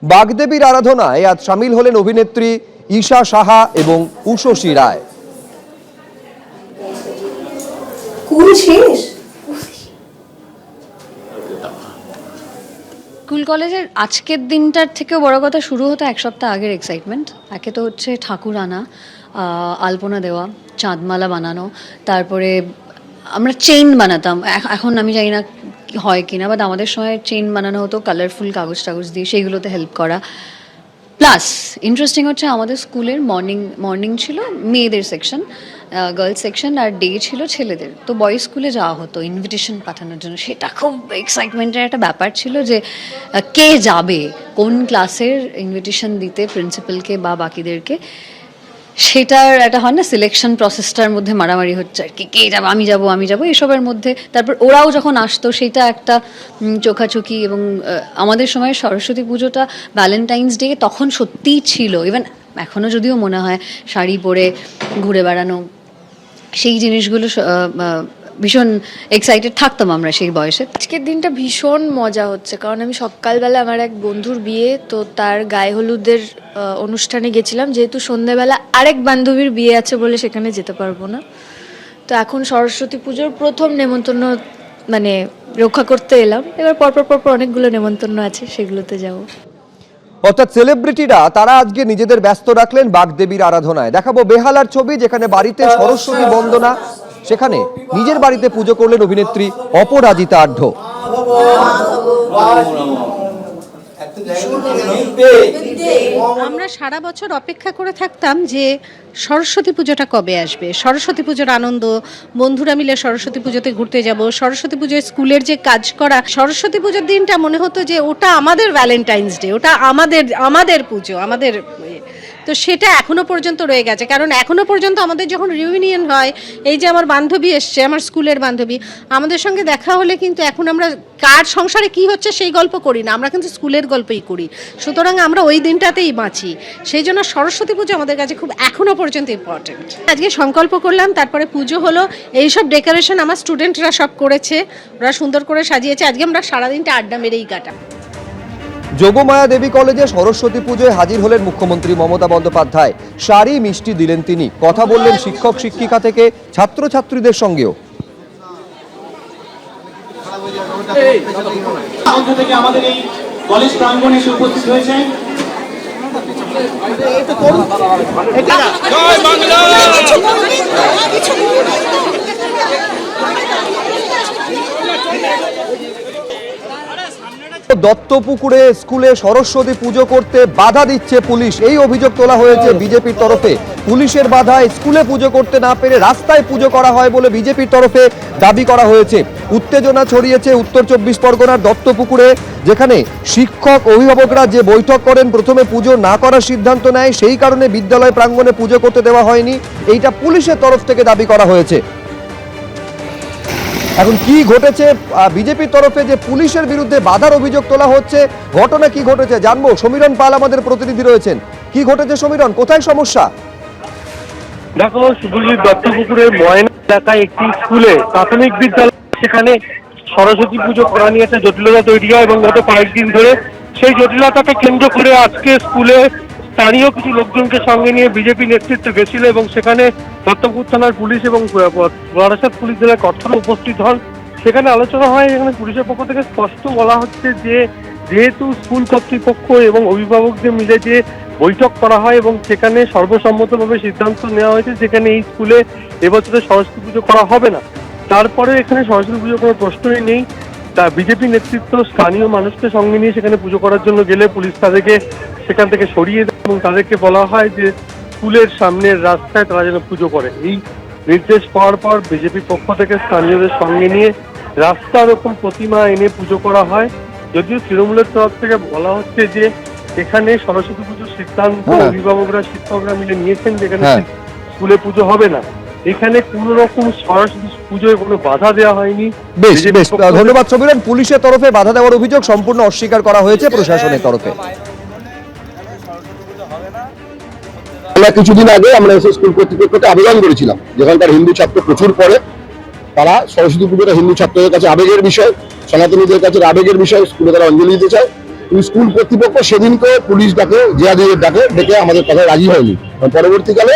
বাগদেবীর আরাধনায় আজ সামিল হলেন অভিনেত্রী ঈশা সাহা এবং উষসী রায়। স্কুল কলেজের আজকের দিনটার থেকেও বড় কথা শুরু হতো এক সপ্তাহ আগের এক্সাইটমেন্ট। একে তো হচ্ছে ঠাকুর আনা, আলপনা দেওয়া, চাঁদমালা বানানো, তারপরে আমরা চেইন বানাতাম। এখন আমি জানি না হয় কিনা, বাট আমাদের সময় চেইন বানানো হতো কালারফুল কাগজ টাগজ দিয়ে, সেইগুলোতে হেল্প করা। প্লাস ইন্টারেস্টিং হচ্ছে আমাদের স্কুলের মর্নিং ছিল মেয়েদের সেকশন, গার্লস সেকশন, আর ডে ছিল ছেলেদের। তো বয়েজ স্কুলে যাওয়া হতো ইনভিটেশন পাঠানোর জন্য। সেটা খুব এক্সাইটমেন্টের একটা ব্যাপার ছিল যে কে যাবে, কোন ক্লাসের ইনভিটেশন দিতে প্রিন্সিপালকে বা বাকিদেরকে। সেটার একটা হয় না, সিলেকশন প্রসেসটার মধ্যে মারামারি হচ্ছে আর কি, কে যাবো, আমি যাবো এসবের মধ্যে। তারপর ওরাও যখন আসতো সেটা একটা চোখাচোখি। এবং আমাদের সময় সরস্বতী পুজোটা ভ্যালেন্টাইন্স ডে তখন সত্যিই ছিল। ইভেন এখনও যদিও মনে হয় শাড়ি পরে ঘুরে বেড়ানো, সেই জিনিসগুলো ভীষণ এক্সাইটেড থাকতাম আমরা সেই বয়সে। আজকের দিনটা ভীষণ মজা হচ্ছে, কারণ আমি সকালবেলা আমার এক বন্ধুর বিয়ে, তো তার গায়ে হলুদের অনুষ্ঠানে গেছিলাম। যেহেতু সন্ধ্যাবেলা আরেক বান্ধবীর বিয়ে আছে বলে সেখানে যেতে পারবো না। তো এখন সরস্বতী পুজোর প্রথম নেমন্তন্ন মানে রক্ষা করতে এলাম। এবার পরপর অনেকগুলো নেমন্তন্ন আছে, সেগুলোতে যাবো। অর্থাৎ সেলিব্রিটিরা তারা আজকে নিজেদের ব্যস্ত রাখলেন বাগদেবীর আরাধনায়। দেখাবো বেহালার ছবি, যেখানে বাড়িতে সরস্বতী বন্দনা, সেখানে নিজের বাড়িতে পুজো করলেন অভিনেত্রী অপরাজিতা আঢ্য। আমরা সারা বছর অপেক্ষা করে থাকতাম যে সরস্বতী পুজোটা কবে আসবে, সরস্বতী পুজোর আনন্দ, বন্ধুরা মিলে সরস্বতী পুজোতে ঘুরতে যাব, সরস্বতী পুজোয় স্কুলের যে কাজ করা। সরস্বতী পুজোর দিনটা মনে হতো যে ওটা আমাদের ভ্যালেন্টাইন্স ডে, ওটা আমাদের পুজো, আমাদের। তো সেটা এখনো পর্যন্ত রয়ে গেছে, কারণ এখনো পর্যন্ত আমাদের যখন রিউনিয়ন হয়, এই যে আমার বান্ধবী এসছে, আমার স্কুলের বান্ধবী, আমাদের সঙ্গে দেখা হলে কিন্তু এখন আমরা কার সংসারে কি হচ্ছে সেই গল্প করি না, আমরা কিন্তু স্কুলের গল্পই করি। সুতরাং আমরা ওই দিনটাতেই বাঁচি। সেই জন্য সরস্বতী পুজো আমাদের কাছে খুব এখনো পর্যন্ত ইম্পর্টেন্ট। আজকে সংকল্প করলাম, তারপরে পুজো হলো। এইসব ডেকোরেশন আমার স্টুডেন্টরা সব করেছে, ওরা সুন্দর করে সাজিয়েছে। আজকে আমরা সারাদিনটা আড্ডা মেরেই কাটা। যোগমায়া দেবী কলেজে সরস্বতী পুজোয় হাজির হলেন মুখ্যমন্ত্রী মমতা বন্দ্যোপাধ্যায়। শাড়ি মিষ্টি দিলেন তিনি, কথা বললেন শিক্ষক শিক্ষিকা থেকে ছাত্রছাত্রীদের সঙ্গেও। আমাদের এই কলেজ প্রাঙ্গণে এসে উপস্থিত হয়েছেন দত্তপুকুরে স্কুলে সরস্বতী পুজো করতে বাধা দিচ্ছে পুলিশ, এই অভিযোগ তোলা হয়েছে বিজেপির তরফে। পুলিশের বাধায় স্কুলে পুজো করতে না পেরে রাস্তায় পুজো করা হয় বলে বিজেপির তরফে দাবি করা হয়েছে। উত্তেজনা ছড়িয়েছে উত্তর 24 পরগনার দত্তপুকুরে, যেখানে শিক্ষক অভিভাবকরা যে বৈঠক করেন, প্রথমে পুজো না করার সিদ্ধান্ত নেয়, সেই কারণে বিদ্যালয় প্রাঙ্গণে পুজো করতে দেওয়া হয়নি, এইটা পুলিশের তরফ থেকে দাবি করা হয়েছে। এখন কি ঘটেছে, বিজেপির তরফে যে পুলিশের বিরুদ্ধে বাধার অভিযোগ তোলা হচ্ছে, ঘটনা কি ঘটেছে জানবো। সমীরণ পাল আমাদের প্রতিনিধি রয়েছেন। কি ঘটেছে সমীরণ, কোথায় সমস্যা? দেখো, শুধুই দত্তপুকুরের ময়না এলাকায় একটি স্কুলে, প্রাথমিক বিদ্যালয়, সেখানে সরস্বতী পুজো করা নিয়ে একটা জটিলতা তৈরি হয় এবং গত কয়েকদিন ধরে সেই জটিলতাকে কেন্দ্র করে আজকে স্কুলে স্থানীয় কিছু লোকজনকে সঙ্গে নিয়ে বিজেপি নেতৃত্ব গেছিল এবং সেখানে দত্তপুর থানার পুলিশ এবং বারাসাত পুলিশ জেলার কর্তারা উপস্থিত হন। সেখানে আলোচনা হয়। এখানে পুলিশের পক্ষ থেকে স্পষ্ট বলা হচ্ছে যে যেহেতু স্কুল কর্তৃপক্ষ এবং অভিভাবকদের মিলে যে বৈঠক করা হয় এবং সেখানে সর্বসম্মতভাবে সিদ্ধান্ত নেওয়া হয়েছে যেখানে এই স্কুলে এবছরে সরস্বতী পুজো করা হবে না, তারপরে এখানে সরস্বতী পুজোর কোনো প্রশ্নই নেই। তা বিজেপি নেতৃত্ব স্থানীয় মানুষকে সঙ্গে নিয়ে সেখানে পুজো করার জন্য গেলে পুলিশ তাদেরকে সেখান থেকে সরিয়ে দেয় এবং তাদেরকে বলা হয় যে স্কুলের সামনের রাস্তায় তারা যেন পুজো করে। এই নির্দেশ পাওয়ার পর বিজেপির পক্ষ থেকে স্থানীয়দের সঙ্গে নিয়ে রাস্তার ওরকম প্রতিমা এনে পুজো করা হয়। যদিও তৃণমূলের তরফ থেকে বলা হচ্ছে যে এখানে সরস্বতী পুজোর সিদ্ধান্ত অভিভাবকরা শিক্ষকরা মিলে নিয়েছেন, যেখানে স্কুলে পুজো হবে না। এখানে কোন রকম সরস্বতী পুজোয় কোনো বাধা দেওয়া হয়নি। বেশ বেশ, ধন্যবাদ সমীরণ। পুলিশের তরফে বাধা দেওয়ার অভিযোগ সম্পূর্ণ অস্বীকার করা হয়েছে প্রশাসনের তরফে। কিছুদিন আগে আমরা এসে স্কুল কর্তৃপক্ষকে আবেদন করেছিলাম, যেখানকার হিন্দু ছাত্র প্রচুর পড়ে, তারা সরস্বতী পুজোটা হিন্দু ছাত্রদের কাছে আবেগের বিষয়, সনাতনীদের কাছে আবেগের বিষয়, স্কুলে তারা অঞ্জলি দিতে চায়। কিন্তু স্কুল কর্তৃপক্ষ সেদিনকে পুলিশ ডাকে জিয়াদের ডাকে ডেকে আমাদের কথা রাজি হয়নি। পরবর্তীকালে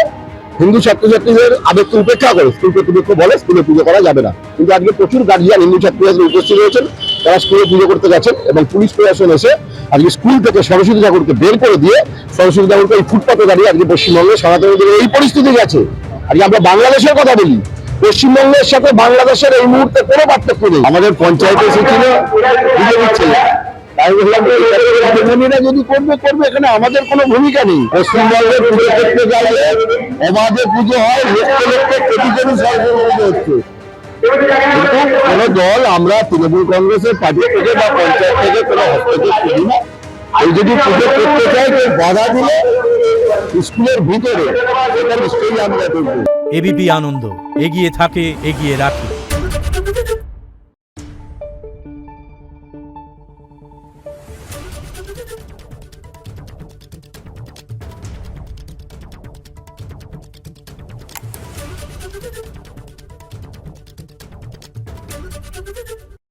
হিন্দু ছাত্রছাত্রীদের আবেগকে উপেক্ষা করে স্কুল কর্তৃপক্ষ বলে স্কুলে পুজো করা যাবে না। কিন্তু আজকে প্রচুর গার্জিয়ান হিন্দু ছাত্রছাত্রী উপস্থিত হয়েছেন, তারা স্কুলে পুজো করতে গেছেন এবং পুলিশ প্রশাসন এসে আজকে স্কুল থেকে সরস্বতী ঠাকুরকে বের করে দিয়ে সরস্বতী ঠাকুরকে এই ফুটপাতে দাঁড়িয়ে আজকে পশ্চিমবঙ্গে সনাতন এই পরিস্থিতি গেছে। আজকে আমরা বাংলাদেশের কথা বলি, পশ্চিমবঙ্গের সাথে বাংলাদেশের এই মুহূর্তে কোনো পার্থক্য নেই। আমাদের পঞ্চায়েতে এসেছিল বিজেপির ছেলে, তাই বললাম যে যদি করবে করবে, এখানে আমাদের কোনো ভূমিকা নেই। পশ্চিমবঙ্গের পুজো করতে গেলে অবাধে পুজো হয়, লক্ষ লক্ষ কোটি কোটি সরকার পুজো হচ্ছে। কিন্তু কোন দল আমরা তৃণমূল কংগ্রেসের পার্টি থেকে বা পঞ্চায়েত থেকে কোনো হস্তক্ষেপ করি না। এই যদি পুজো করতে চাই কেউ বাধা দিলে স্কুলের ভিতরে সেটা নিশ্চয়ই আমরা করবো। এবিপি আনন্দ, এগিয়ে থাকে, এগিয়ে রাখে।